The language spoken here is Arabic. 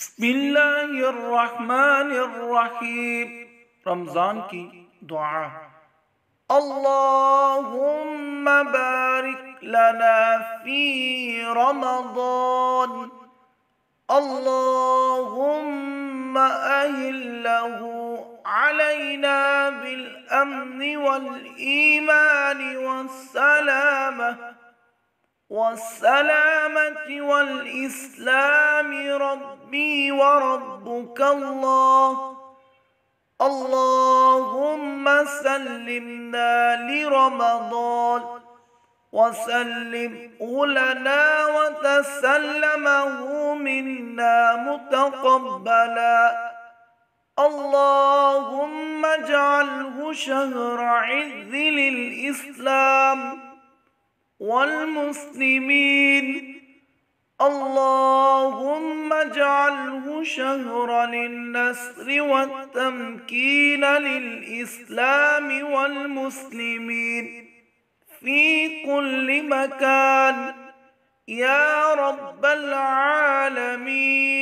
बिस्मिल्लाहिर्रहमानिर्रहीम। रमज़ान की दुआ। अल्लाहुम्मा बारिक लना फी रमज़ान। अल्लाहुम्मा अहिल्लहु अलैना बिल अम्नि वल ईमानि والسلامة والإسلام ربي وربك الله. اللهم سلمنا لرمضان وسلمه لنا وتسلمه منا متقبلا. اللهم اجعله شهر عز للإسلام والمسلمين. اللهم اجعله شهرا للنصر والتمكين للإسلام والمسلمين في كل مكان يا رب العالمين.